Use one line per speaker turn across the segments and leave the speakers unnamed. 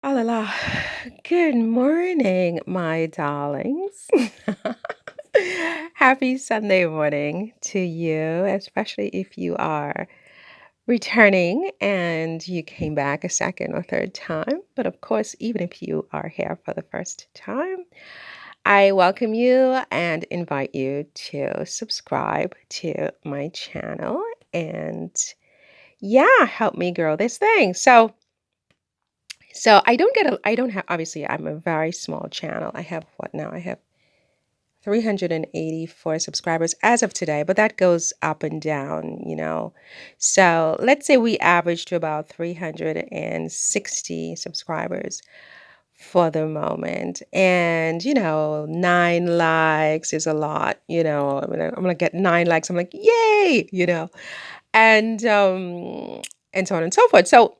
Oh la la. Good morning, my darlings. Happy Sunday morning to you, especially if you are returning and you came back a second or third time. But of course, even if you are here for the first time, I welcome you and invite you to subscribe to my channel and yeah, help me grow this thing. So I don't have, obviously, I'm a very small channel. I have what now? I have 384 subscribers as of today, but that goes up and down. So let's say we average to about 360 subscribers for the moment. And, 9 likes is a lot, I'm gonna get 9 likes. I'm like, yay. And so on and so forth. So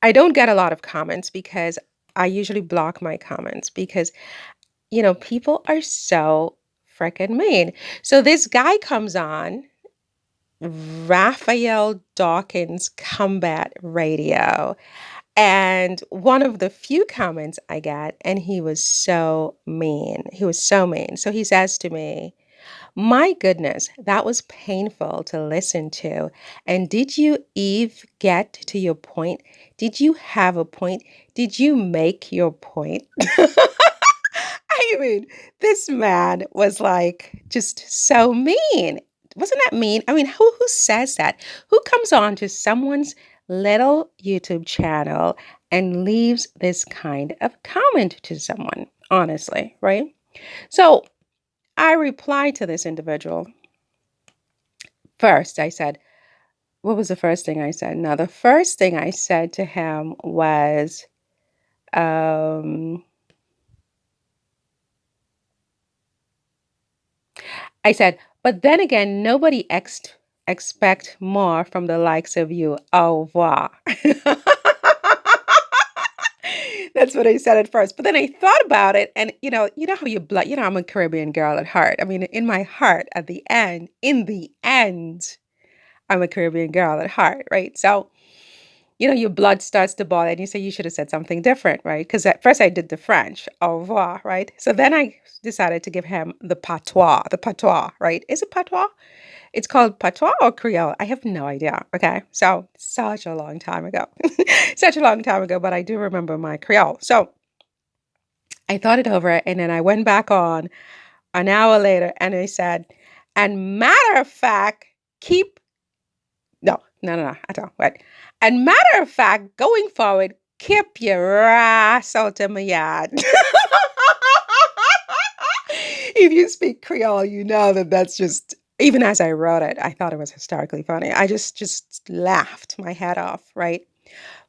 I don't get a lot of comments because I usually block my comments because, people are so freaking mean. So this guy comes on, Raphael Dawkins Combat Radio, and one of the few comments I got, and he was so mean. He was so mean. So he says to me, my goodness, that was painful to listen to. And did you, Eve, get to your point? Did you have a point? Did you make your point? I mean, this man was like just so mean. Wasn't that mean? I mean, who says that? Who comes on to someone's little YouTube channel and leaves this kind of comment to someone? Honestly, right? So I replied to this individual. First, I said, what was the first thing I said? Now, the first thing I said to him was, um, I said, but then again, nobody expect more from the likes of you. Au revoir. That's what I said at first. But then I thought about it, and you know how you blood. I'm a Caribbean girl at heart. I mean, in my heart, at the end, in the end, I'm a Caribbean girl at heart, right? So your blood starts to boil and you say you should have said something different, right? Because at first I did the French, au revoir, right? So then I decided to give him the patois, right? Is it patois? It's called patois or Creole? I have no idea. Okay. So such a long time ago. Such a long time ago, but I do remember my Creole. So I thought it over and then I went back on an hour later and I said, and matter of fact, keep no, at all. Wait. And matter of fact, going forward, keep your ass out of my yard. If you speak Creole, you know that that's just, even as I wrote it, I thought it was hysterically funny. I just laughed my head off, right?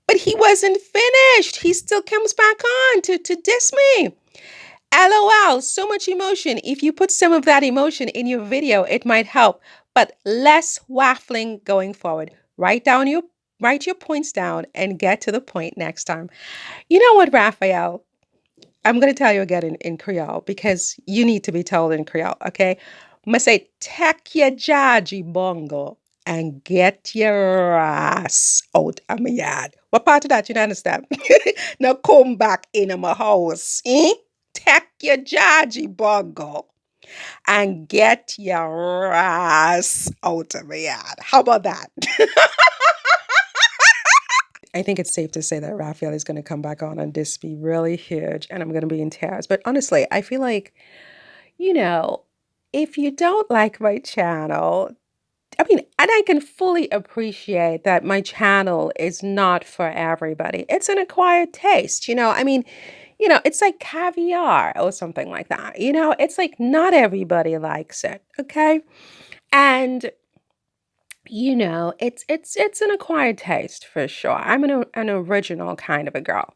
But he wasn't finished. He still comes back on to diss me. LOL, so much emotion. If you put some of that emotion in your video, it might help, but less waffling going forward. Write your points down and get to the point next time. You know what, Raphael? I'm going to tell you again in Creole because you need to be told in Creole, okay? I'm going to say, take your jaji bongo and get your ass out of my yard. What part of that you don't understand? Now come back in my house, eh? Take your jaji bongo and get your ass out of my yard. How about that? I think it's safe to say that Raphael is going to come back on and this be really huge and I'm going to be in tears. But honestly, I feel like, you know, if you don't like my channel, I mean, and I can fully appreciate that my channel is not for everybody. It's an acquired taste, I mean, it's like caviar or something like that. It's like not everybody likes it, okay? And it's an acquired taste for sure. I'm an original kind of a girl.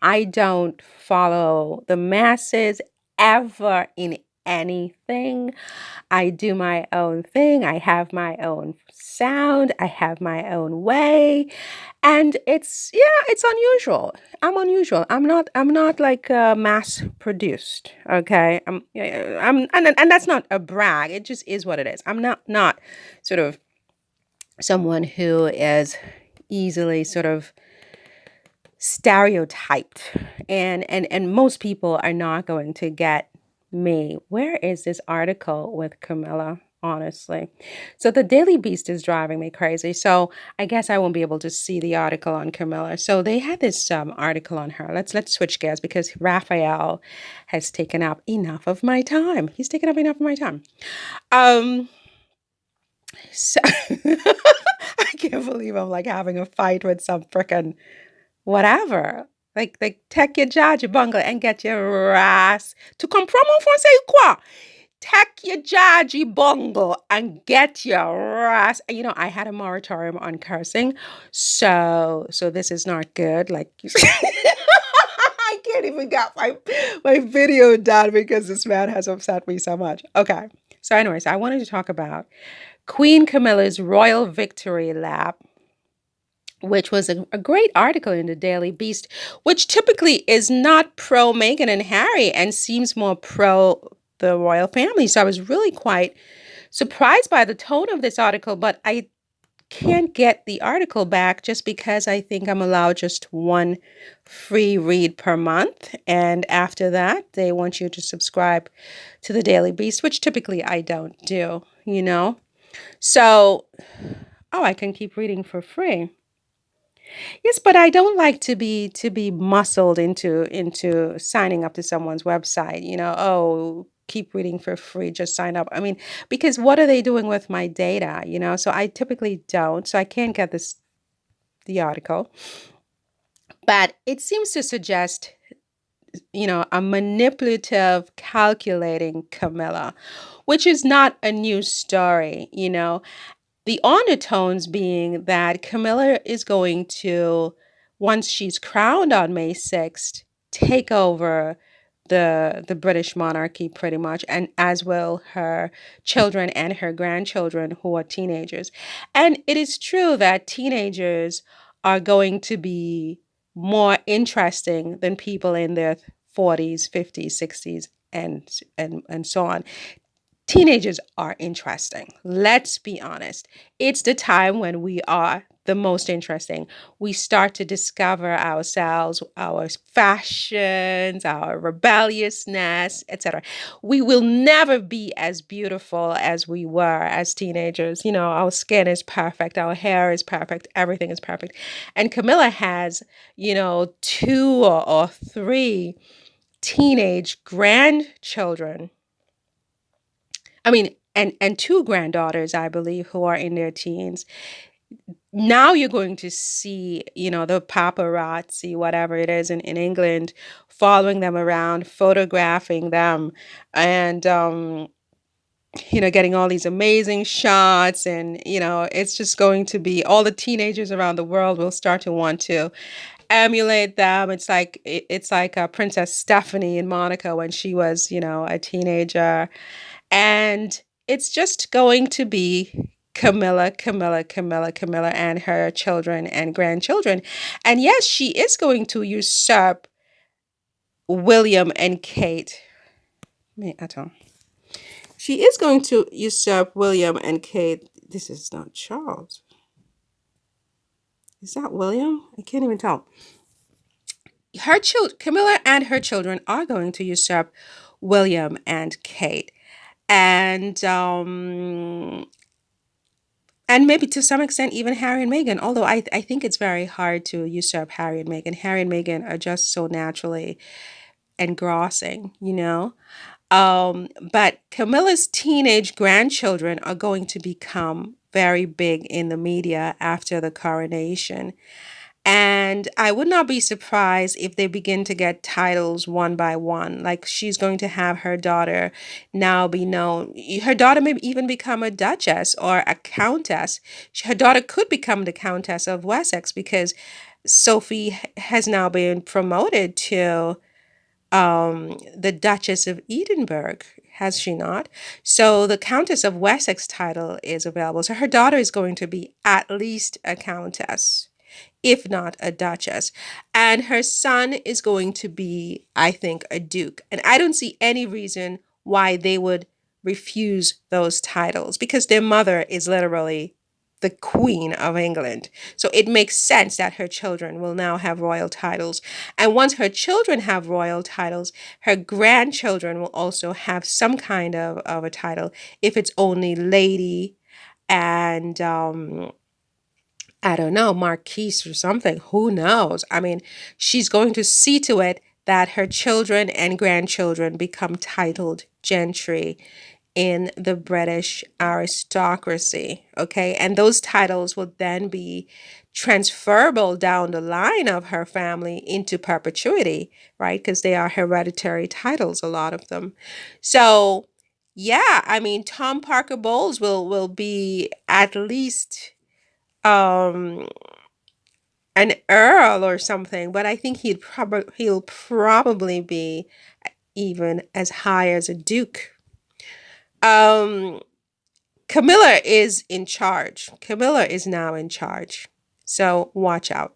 I don't follow the masses ever in anything. I do my own thing. I have my own sound. I have my own way. And it's unusual. I'm unusual. I'm not like mass produced, okay? And that's not a brag. It just is what it is. I'm not sort of someone who is easily sort of stereotyped, and most people are not going to get me. Where is this article with Camilla? Honestly, so the Daily Beast is driving me crazy. So I guess I won't be able to see the article on Camilla. So they had this article on her. Let's switch gears because Raphael has taken up enough of my time. He's taken up enough of my time. Um, so I can't believe I'm like having a fight with some frickin' whatever. Like, take your judge, bungle, and get your ass to comprendre mon français ou quoi? Take your judge, bungle, and get your ass. You know, I had a moratorium on cursing, so this is not good. Like, I can't even get my video done because this man has upset me so much. Okay, so anyways, I wanted to talk about Queen Camilla's royal victory lap, which was a great article in the Daily Beast, which typically is not pro Meghan and Harry and seems more pro the royal family. So I was really quite surprised by the tone of this article, but I can't get the article back just because I think I'm allowed just one free read per month. And after that, they want you to subscribe to the Daily Beast, which typically I don't do, you know? So, oh, I can keep reading for free. Yes, but I don't like to be muscled into signing up to someone's website, you know, oh, keep reading for free, just sign up. I mean, because what are they doing with my data, you know? So I typically don't. So I can't get the article. But it seems to suggest, you know, a manipulative, calculating Camilla, which is not a new story, you know. The undertones being that Camilla is going to, once she's crowned on May 6th, take over the British monarchy pretty much, and as will her children and her grandchildren who are teenagers. And it is true that teenagers are going to be more interesting than people in their 40s, 50s, 60s, and so on. Teenagers are interesting. Let's be honest. It's the time when we are the most interesting. We start to discover ourselves, our fashions, our rebelliousness, etc. We will never be as beautiful as we were as teenagers. You know, our skin is perfect, our hair is perfect, everything is perfect. And Camilla has, you know, two or three teenage grandchildren. I mean, and two granddaughters, I believe, who are in their teens. Now you're going to see, you know, the paparazzi, whatever it is in England, following them around, photographing them, and you know, getting all these amazing shots. And, you know, it's just going to be all the teenagers around the world will start to want to emulate them. It's like Princess Stephanie in Monaco when she was, you know, a teenager. And it's just going to be Camilla, Camilla, Camilla, Camilla, and her children and grandchildren. And yes, she is going to usurp William and Kate. Mais attends. She is going to usurp William and Kate. This is not Charles. Is that William? I can't even tell. Her children, Camilla and her children are going to usurp William and Kate. And maybe to some extent even Harry and Meghan, although I think it's very hard to usurp Harry and Meghan. Harry and Meghan are just so naturally engrossing, you know? But Camilla's teenage grandchildren are going to become very big in the media after the coronation. And I would not be surprised if they begin to get titles one by one. Like she's going to have her daughter now be known. Her daughter may even become a duchess or a countess. Her daughter could become the Countess of Wessex because Sophie has now been promoted to the Duchess of Edinburgh, has she not? So the Countess of Wessex title is available. So her daughter is going to be at least a countess, if not a duchess. And her son is going to be, I think, a duke. And I don't see any reason why they would refuse those titles because their mother is literally the Queen of England. So it makes sense that her children will now have royal titles. And once her children have royal titles, her grandchildren will also have some kind of a title. If it's only lady and I don't know, Marquise or something. Who knows? I mean, she's going to see to it that her children and grandchildren become titled gentry in the British aristocracy. Okay. And those titles will then be transferable down the line of her family into perpetuity, right? Because they are hereditary titles, a lot of them. So, yeah, I mean, Tom Parker Bowles will be at least um an earl or something, but I think he'll probably be even as high as a duke. Um, Camilla is in charge. Camilla is now in charge. So watch out.